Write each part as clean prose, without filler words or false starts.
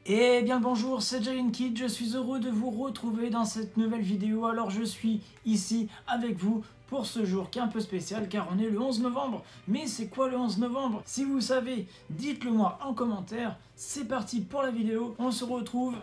Eh bien bonjour, c'est JalenKid, je suis heureux de vous retrouver dans cette nouvelle vidéo. Alors je suis ici avec vous pour ce jour qui est un peu spécial car on est le 11 novembre. Mais c'est quoi le 11 novembre? Si vous savez, dites-le moi en commentaire. C'est parti pour la vidéo, on se retrouve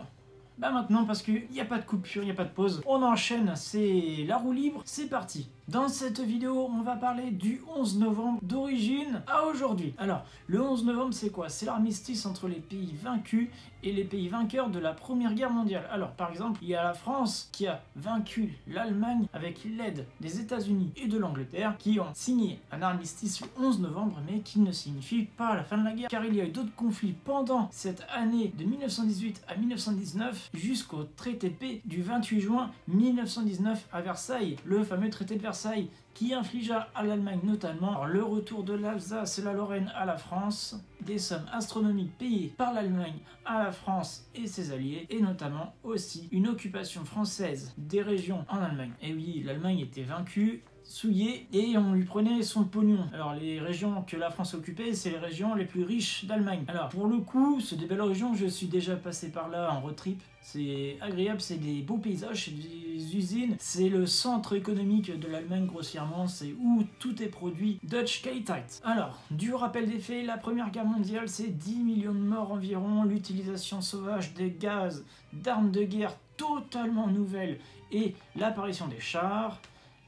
maintenant parce qu'il n'y a pas de coupure, il n'y a pas de pause. On enchaîne, c'est la roue libre, c'est parti. Dans cette vidéo, on va parler du 11 novembre d'origine à aujourd'hui. Alors, le 11 novembre, c'est quoi? C'est l'armistice entre les pays vaincus et les pays vainqueurs de la Première Guerre mondiale. Alors, par exemple, il y a la France qui a vaincu l'Allemagne avec l'aide des États-Unis et de l'Angleterre qui ont signé un armistice le 11 novembre, mais qui ne signifie pas la fin de la guerre, car il y a eu d'autres conflits pendant cette année de 1918 à 1919 jusqu'au traité de paix du 28 juin 1919 à Versailles, le fameux traité de Versailles qui infligea à l'Allemagne notamment le retour de l'Alsace et la Lorraine à la France, des sommes astronomiques payées par l'Allemagne à la France et ses alliés, et notamment aussi une occupation française des régions en Allemagne. Et oui, l'Allemagne était vaincue, souillé, et on lui prenait son pognon. Alors les régions que la France occupait, c'est les régions les plus riches d'Allemagne. Alors pour le coup, c'est des belles régions, je suis déjà passé par là en road trip, c'est agréable, c'est des beaux paysages, c'est des usines, c'est le centre économique de l'Allemagne grossièrement, c'est où tout est produit Dutch Qualiteit. Alors, du rappel des faits, la Première Guerre mondiale, c'est 10 millions de morts environ, l'utilisation sauvage des gaz, d'armes de guerre totalement nouvelles et l'apparition des chars.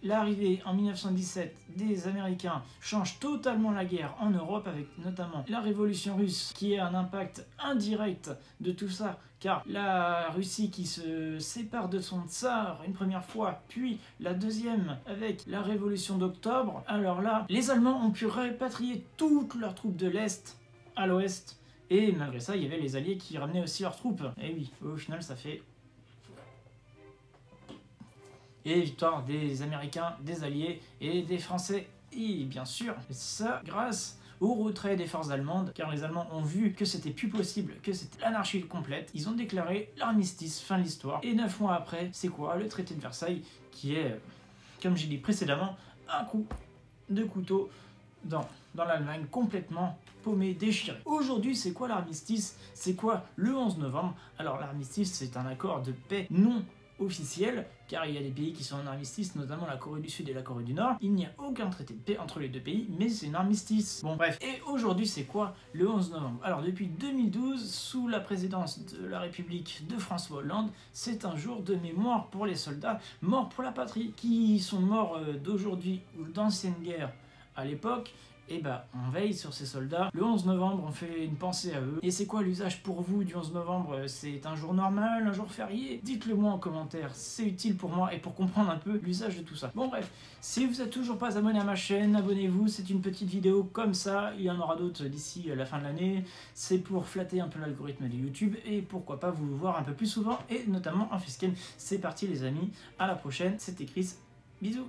L'arrivée en 1917 des Américains change totalement la guerre en Europe, avec notamment la révolution russe qui a un impact indirect de tout ça, car la Russie qui se sépare de son tsar une première fois, puis la deuxième avec la révolution d'octobre. Alors là, les Allemands ont pu répatrier toutes leurs troupes de l'Est à l'Ouest, et malgré ça, il y avait les Alliés qui ramenaient aussi leurs troupes. Et oui, au final, ça fait... Et victoire des Américains, des Alliés et des Français. Et bien sûr, ça grâce au retrait des forces allemandes, car les Allemands ont vu que c'était plus possible, que c'était l'anarchie complète. Ils ont déclaré l'armistice, fin de l'histoire. Et 9 mois après, c'est quoi? Le traité de Versailles, qui est, comme j'ai dit précédemment, un coup de couteau dans l'Allemagne, complètement paumé, déchiré. Aujourd'hui, c'est quoi l'armistice? C'est quoi le 11 novembre? Alors l'armistice, c'est un accord de paix non officiel, car il y a des pays qui sont en armistice, notamment la Corée du Sud et la Corée du Nord. Il n'y a aucun traité de paix entre les deux pays, mais c'est un armistice. Bon bref, et aujourd'hui c'est quoi le 11 novembre? Alors depuis 2012, sous la présidence de la République de François Hollande, c'est un jour de mémoire pour les soldats morts pour la patrie, qui sont morts d'aujourd'hui ou d'anciennes guerres à l'époque. Et on veille sur ces soldats. Le 11 novembre, on fait une pensée à eux. Et c'est quoi l'usage pour vous du 11 novembre? C'est un jour normal, un jour férié? Dites-le moi en commentaire, c'est utile pour moi et pour comprendre un peu l'usage de tout ça. Bon bref, si vous n'êtes toujours pas abonné à ma chaîne, abonnez-vous, c'est une petite vidéo comme ça. Il y en aura d'autres d'ici la fin de l'année. C'est pour flatter un peu l'algorithme de YouTube et pourquoi pas vous voir un peu plus souvent, et notamment en facecam. C'est parti les amis, à la prochaine, c'était Chris, bisous.